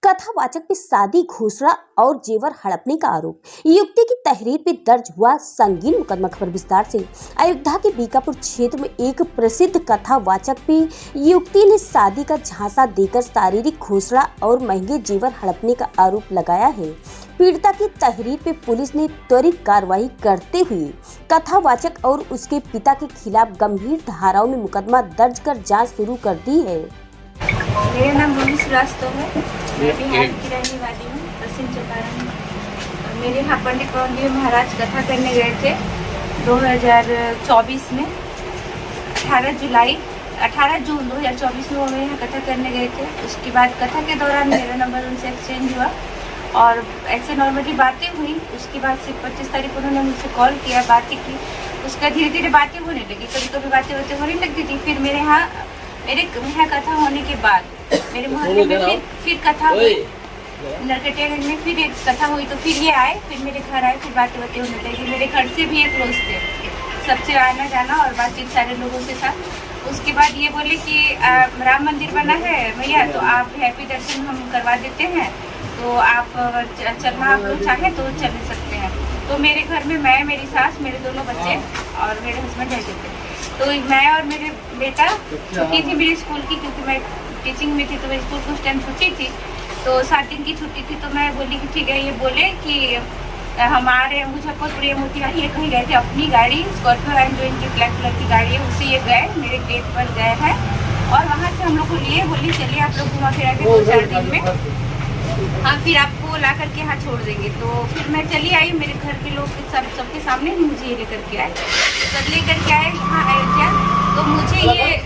कथावाचक पे शादी घोषणा और जेवर हड़पने का आरोप। युवती की तहरीर पे दर्ज हुआ संगीन मुकदमा। खबर विस्तार से। अयोध्या के बीकापुर क्षेत्र में एक प्रसिद्ध कथावाचक पे युवती ने शादी का झांसा देकर शारीरिक घोषणा और महंगे जेवर हड़पने का आरोप लगाया है। पीड़िता की तहरीर पे पुलिस ने त्वरित कार्रवाई करते हुए कथावाचक और उसके पिता के खिलाफ गंभीर धाराओं में मुकदमा दर्ज कर जांच शुरू कर दी है। मेरा नाम भूमि श्रीवास्तव है। मैं बिहार की रहने वाली हूँ, पश्चिम चंपारण। मेरे यहाँ पंडित पवन देव महाराज कथा करने गए थे 2024 में। 18 जून 2024 में वो मेरे यहाँ कथा करने गए थे। उसके बाद कथा के दौरान मेरा नंबर उनसे एक्सचेंज हुआ और ऐसे नॉर्मली बातें हुई। उसके बाद से 25 तारीख उन्होंने मुझसे कॉल किया, बातें की। उसका धीरे धीरे बातें होने लगी, कभी कभी बातें होने लगती थी। फिर मेरे यहाँ कथा होने के बाद मेरे मोहल्ले में फिर कथा हुई, नरकटियागंज में फिर एक कथा हुई। तो फिर ये आए, फिर मेरे घर आए, फिर बातें होने लगी। मेरे घर से भी एक क्लोज थे, सबसे आना जाना और बातचीत सारे लोगों से था। उसके बाद ये बोले कि राम मंदिर बना है भैया, तो आप हैप्पी दर्शन हम करवा देते हैं, तो आप चलना आप लोग चाहें तो चल सकते हैं। तो मेरे घर में मैं, मेरी सास, मेरे दोनों बच्चे और मेरे हस्बैंड रहते थे। तो मैं और मेरे बेटा, छुट्टी थी मेरी स्कूल की, क्योंकि मैं टीचिंग में थी तो मेरी स्कूल कुछ टाइम छुट्टी थी। तो 7 दिन की छुट्टी थी। तो मैं बोली कि ठीक है। ये बोले कि हमारे मुजफ्फरपुर ये मोतिहारी ये कहीं गए थे अपनी गाड़ी स्कॉर्पियो एंड जो इनकी ब्लैक कलर की गाड़ी है उससे ये गए, मेरे गेट पर गए हैं और वहाँ से हम लोग को लिए, बोली चलिए आप लोग घुमा फिरा के 2-4 दिन में हाँ फिर आपको ला करके यहाँ छोड़ देंगे। तो फिर मैं चली आई, मेरे घर के लोग सबके सामने ही मुझे ये लेकर के आए। जब लेकर के आए यहाँ अयोध्या, तो मुझे ये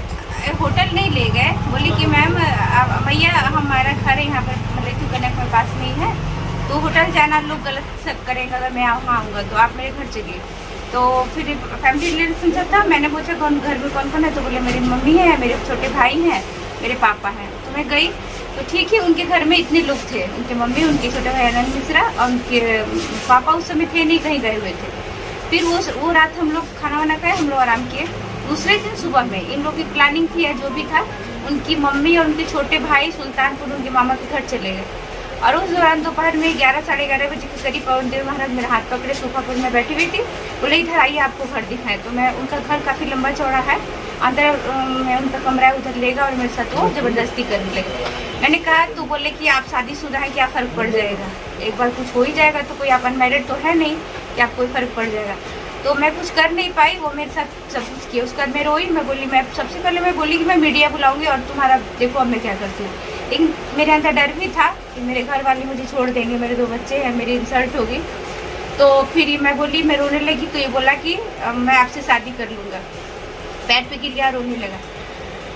होटल नहीं ले गए। बोली कि मैम भैया हमारा घर है यहाँ पर मलेथी कनक में पास नहीं है, तो होटल जाना लोग गलत करेंगे अगर मैं वहाँ आऊँगा, तो आप मेरे घर चलिए। तो फिर फैमिली रिलेशन था। मैंने पूछा घर में कौन कौन है, तो बोले मेरी मम्मी है, मेरे छोटे भाई हैं, मेरे पापा हैं। तो मैं गई, तो ठीक है। उनके घर में इतने लोग थे, उनके मम्मी, उनके छोटे भाई आनंद मिश्रा और उनके पापा उस समय थे नहीं, कहीं गए हुए थे। फिर वो रात हम लोग खाना वाना खाए, हम लोग आराम किए। दूसरे दिन सुबह में इन लोग की प्लानिंग थी या जो भी था, उनकी मम्मी और उनके छोटे भाई सुल्तानपुर उनके मामा के घर चले गए। और उस दौरान दोपहर में 11-11:30 बजे के करीब पवन देव महाराज मेरा हाथ पकड़े सोफा पर मैं बैठी हुई थी। बोले इधर आइए आपको घर दिखाएं। तो मैं, उनका घर काफ़ी लंबा चौड़ा है, अंदर में उनका कमरा है, उधर लेगा और मेरे साथ वो ज़बरदस्ती करने लगे। मैंने कहा, तो बोले कि आप शादीशुदा हैं, क्या फ़र्क पड़ जाएगा, एक बार कुछ हो ही जाएगा, तो कोई आप अनमैरिड तो है नहीं कि आप कोई फ़र्क पड़ जाएगा। तो मैं कुछ कर नहीं पाई, वो मेरे साथ सब कुछ किया। उसके बाद मैं रोई, मैं बोली, मैं सबसे पहले मैं बोली कि मैं मीडिया बुलाऊंगी और तुम्हारा देखो अब मैं क्या करती हूँ। लेकिन मेरे अंदर डर भी था कि मेरे घर वाले मुझे छोड़ देंगे, मेरे 2 बच्चे हैं, मेरी इंसल्ट होगी। तो फिर मैं बोली, मैं रोने लगी। तो ये बोला कि मैं आपसे शादी कर लूँगा। पैर पे गिर गया, रोने लगा,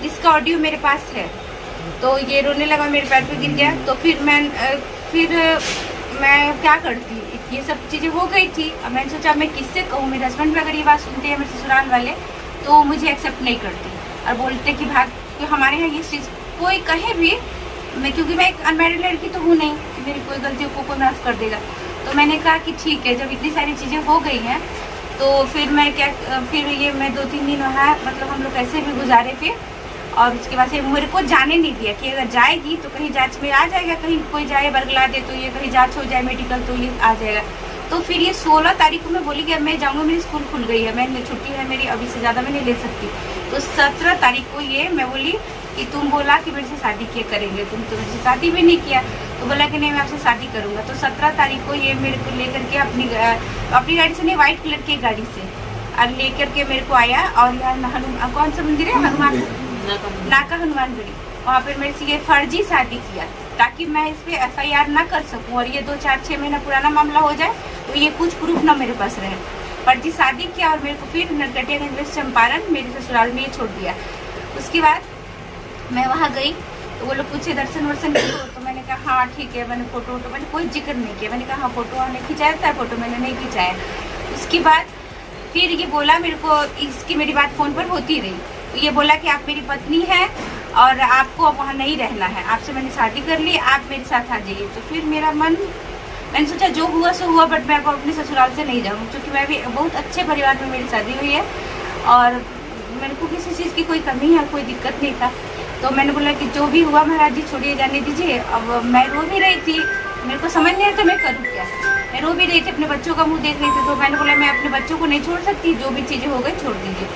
जिसका ऑडियो मेरे पास है। तो ये रोने लगा, मेरे पैर पे गिर गया। तो फिर मैं क्या करती, ये सब चीज़ें हो गई थी। अब मैंने सोचा मैं किससे कहूँ, मेरे हस्बैंड भी अगर ये बात सुनते हैं, मेरे ससुराल वाले, तो मुझे एक्सेप्ट नहीं करती और बोलते कि भाग, कि हमारे यहाँ ये चीज़ कोई कहे भी, क्योंकि मैं एक अनमैरिड लड़की तो हूँ नहीं कि मेरी कोई गलतियों को कोई माफ़ कर देगा। तो मैंने कहा कि ठीक है, जब इतनी सारी चीज़ें हो गई हैं तो फिर मैं 2-3 दिन वहाँ, मतलब हम लोग ऐसे भी गुजारे थे। और उसके बाद से मेरे को जाने नहीं दिया कि अगर जाएगी तो कहीं जांच में आ जाएगा, कहीं कोई जाए बरगला दे तो ये कहीं जांच हो जाए मेडिकल तो ये आ जाएगा। तो फिर ये 16 तारीख को मैं बोली कि अब मैं जाऊँगा, मेरी स्कूल खुल गई है, मैं छुट्टी है मेरी, अभी से ज़्यादा मैं नहीं ले सकती। तो 17 तारीख को ये मैं बोली कि तुम बोला कि मेरे से शादी किए करेंगे, तुम तो मुझसे शादी भी नहीं किया। तो बोला कि नहीं मैं आपसे शादी करूँगा। तो 17 तारीख को ये मेरे को लेकर के अपनी गाड़ी से नहीं, व्हाइट कलर की गाड़ी से और लेकर के मेरे को आया। और यहाँ कौन सा मंदिर है, हनुमान नाका हनुमानगढ़ी, वहाँ पर मेरे से ये फर्जी शादी किया ताकि मैं इस पर FIR ना कर सकूं और ये 2-4-6 महीना पुराना मामला हो जाए तो ये कुछ प्रूफ ना मेरे पास रहे। फर्जी शादी किया और मेरे को फिर नरकटियागंज में चंपारण मेरे ससुराल में ये छोड़ दिया। उसके बाद मैं वहाँ गई तो वो लोग पूछे दर्शन वर्शन किए, तो मैंने कहा हाँ ठीक है। मैंने फ़ोटो मैंने कोई जिक्र नहीं किया, मैंने कहा हाँ फ़ोटो हमने खिंचाया था, फ़ोटो मैंने नहीं खिंचाया। उसके बाद फिर ये बोला मेरे को, इसकी मेरी बात फ़ोन पर होती रही। तो ये बोला कि आप मेरी पत्नी हैं और आपको अब वहाँ नहीं रहना है, आपसे मैंने शादी कर ली, आप मेरे साथ आ जाइए। तो फिर मेरा मन, मैंने सोचा जो हुआ सो हुआ, बट मैं अपने ससुराल से नहीं जाऊँ, क्योंकि मैं भी बहुत अच्छे परिवार में मेरी शादी हुई है और मेरे को किसी चीज़ की कोई कमी है, कोई दिक्कत नहीं था। तो मैंने बोला कि जो भी हुआ महाराज जी छोड़िए, जाने दीजिए। अब मैं रो भी रही थी, मेरे को समझ नहीं आता मैं करूँ क्या। मैं रो भी रही थी, अपने बच्चों का मुंह देख रही थी। तो मैंने बोला मैं अपने बच्चों को नहीं छोड़ सकती, जो भी चीज़ें हो गई छोड़ दीजिए।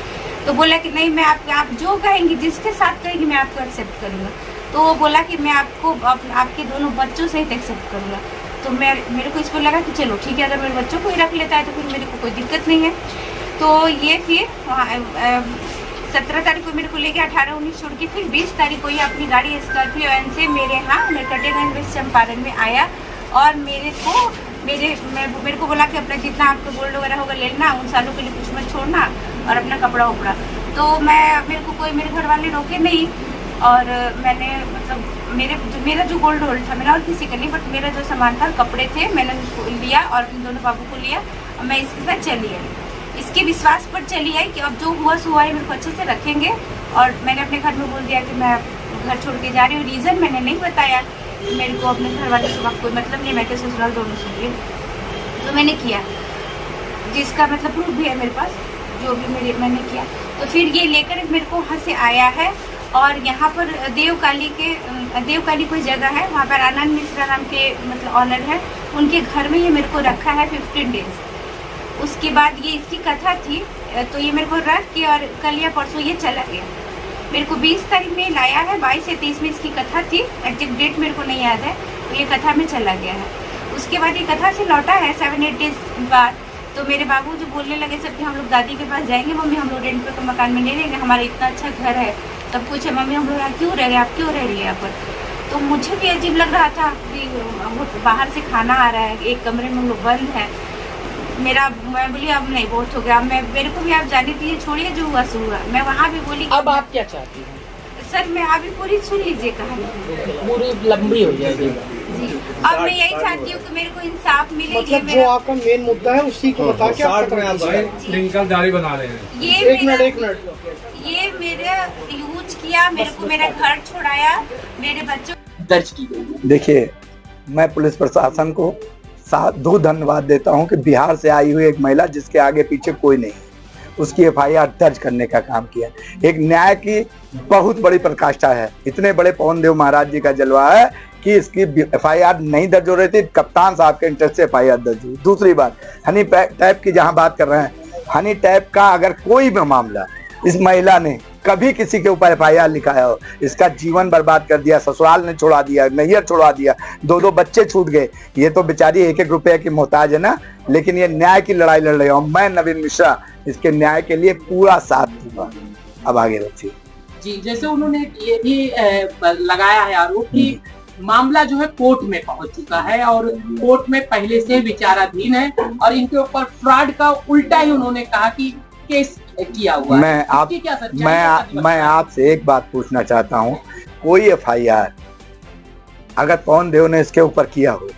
तो बोला कि नहीं, मैं आप जो कहेंगी, जिसके साथ कहेंगी मैं आपको एक्सेप्ट करूँगा। तो वो बोला कि मैं आपको आपके दोनों बच्चों सहित एक्सेप्ट करूँगा। तो मेरे को इस पर लगा कि चलो ठीक है, अगर मेरे बच्चों को ही रख लेता है तो फिर मेरे को कोई दिक्कत नहीं है। तो ये फिर 17 तारीख को मेरे को लेके 18-19 छोड़ के फिर 20 तारीख को ये अपनी गाड़ी स्कॉर्पियो वैन से मेरे यहाँ नरकटियागंज में चंपारण में आया और मेरे को बोला कि अपना जितना आपका गोल्ड वगैरह होगा ले लेना, उन सालों के लिए कुछ मत छोड़ना और अपना कपड़ा उपड़ा। तो मेरे को कोई, मेरे घर वाले रोके नहीं। और मैंने मतलब मेरा जो गोल्ड था मेरा, और किसी का नहीं, बट मेरा जो सामान था, कपड़े थे, मैंने उसको लिया और अपने दोनों बाबू को लिया और मैं इसके साथ चली आई। इसके विश्वास पर चली आई कि अब जो हुआ सो हुआ है, मेरे को अच्छे से रखेंगे। और मैंने अपने घर में बोल दिया कि मैं घर छोड़ के जा रही हूँ। रीज़न मैंने नहीं बताया, मेरे को अपने घर वाले से कोई मतलब नहीं, मैं तो ससुराल दोनों से लिए। तो मैंने किया, जिसका मतलब प्रूफ भी है मेरे पास, जो भी मैंने किया। तो फिर ये लेकर मेरे को वहाँ से आया है और यहाँ पर देवकाली कोई जगह है, वहाँ पर आनंद मिश्रा नाम के मतलब ऑनर है, उनके घर में ये मेरे को रखा है 15 डेज। उसके बाद ये इसकी कथा थी, तो ये मेरे को रख के और कल या परसों ये चला गया। मेरे को 20 तारीख में लाया है, 22 या 23 में इसकी कथा थी, एग्जैक्ट डेट मेरे को नहीं याद है। तो ये कथा में चला गया है। उसके बाद ये कथा से लौटा है 7-8 डेज बाद। तो मेरे बाबू जो बोलने लगे सब कि हम लोग दादी के पास जाएंगे, मम्मी हम लोग रेंट पे मकान में नहीं रहेंगे, हमारा इतना अच्छा घर है। तब पूछे मम्मी हम लोग यहाँ क्यों रह रहे हैं, आप क्यों रह रही है यहाँ पर। तो मुझे भी अजीब लग रहा था कि वो बाहर से खाना आ रहा है, एक कमरे में हम लोग बंद है। मैं बोली अब नहीं, बहुत हो गया, मेरे को भी आप जाने दीजिए, छोड़िए जो हुआ सो हुआ। मैं वहाँ भी बोली अब आप क्या चाहती हैं? सर मैं अभी पूरी सुन लीजिए कहानी, पूरी लंबी हो जाएगी जी। अब मैं यही चाहती हूँ कि मेरे को इंसाफ मिले। मतलब जो आपका मेन मुद्दा है उसी को बता के आप जारी बना रहे हैं। एक मिनट ये मेरे यूज किया, मेरे को मेरा घर छोड़ाया, मेरे बच्चों दर्ज की गई। देखिए, मैं पुलिस प्रशासन को दो धन्यवाद देता हूं कि बिहार से आई हुई एक महिला जिसके आगे पीछे कोई नहीं, उसकी एफआईआर दर्ज करने का काम किया। एक न्याय की बहुत बड़ी प्रकाष्ठा है। इतने बड़े पवन देव महाराज जी का जलवा है कि इसकी एफआईआर नहीं दर्ज हो रही थी, कप्तान साहब के इंटरेस्ट से एफआईआर दर्ज हुई। दूसरी बात, हनी टैप की जहां बात कर रहे हैं, हनी टैप का अगर कोई भी मामला इस महिला ने कभी किसी के ऊपर एफआईआर लिखाया हो, इसका जीवन बर्बाद कर दिया, ससुराल ने छोड़ा दिया, नैहर छोड़ा दिया, 2 बच्चे छूट गए। ये तो बेचारी 1-1 रुपए की मोहताज है ना, लेकिन ये न्याय की लड़ाई लड़ रही हूँ। मैं नवीन मिश्रा इसके न्याय के लिए पूरा साथ दूंगा। अब आगे रखिए जी। जैसे उन्होंने ये भी लगाया है आरोप कि मामला जो है कोर्ट में पहुंच चुका है और कोर्ट में पहले से विचाराधीन है और इनके ऊपर फ्रॉड का उल्टा ही उन्होंने कहा कि केस किया हुआ है। मैं आपसे एक बात पूछना चाहता हूं, कोई एफआईआर अगर पवन देव ने इसके ऊपर किया हो,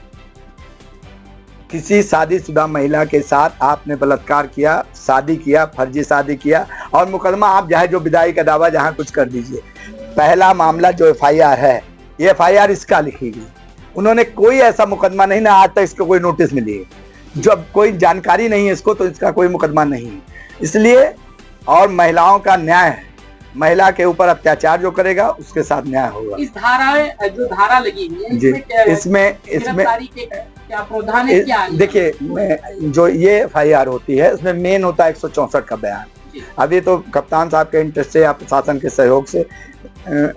किसी शादीशुदा महिला के साथ आपने बलात्कार किया, शादी किया, फर्जी शादी किया और मुकदमा आप चाहे जो विदाई का दावा जहां कुछ कर दीजिए, पहला मामला जो एफआईआर है, ये एफआईआर इसका लिखी गई। उन्होंने कोई ऐसा मुकदमा नहीं ना आज तक इसको कोई नोटिस मिली है। जब कोई जानकारी नहीं है इसको, तो इसका कोई मुकदमा नहीं है। इसलिए और महिलाओं का न्याय है, महिला के ऊपर अत्याचार जो करेगा उसके साथ न्याय होगा। इस धारा जो धारा लगी हुई है इसमें क्या प्रावधान है, क्या देखिए, जो ये एफआईआर होती है उसमें मेन होता है 164 का बयान। अभी तो कप्तान साहब के इंटरेस्ट से या प्रशासन के सहयोग से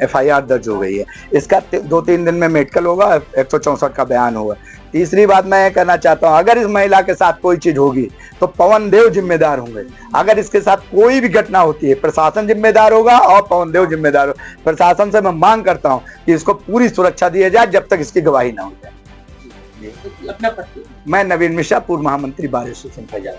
एफआईआर दर्ज हो गई है। इसका 2-3 दिन में मेडिकल होगा, 164 का बयान होगा। तीसरी बात मैं ये कहना चाहता हूँ, अगर इस महिला के साथ कोई चीज होगी तो पवन देव जिम्मेदार होंगे। अगर इसके साथ कोई भी घटना होती है, प्रशासन जिम्मेदार होगा और पवन देव जिम्मेदार होगा। प्रशासन से मैं मांग करता हूँ कि इसको पूरी सुरक्षा दी जाए जब तक इसकी गवाही ना हो जाए। मैं नवीन मिश्रा, पूर्व महामंत्री बार एसोसिएशन पंजाब।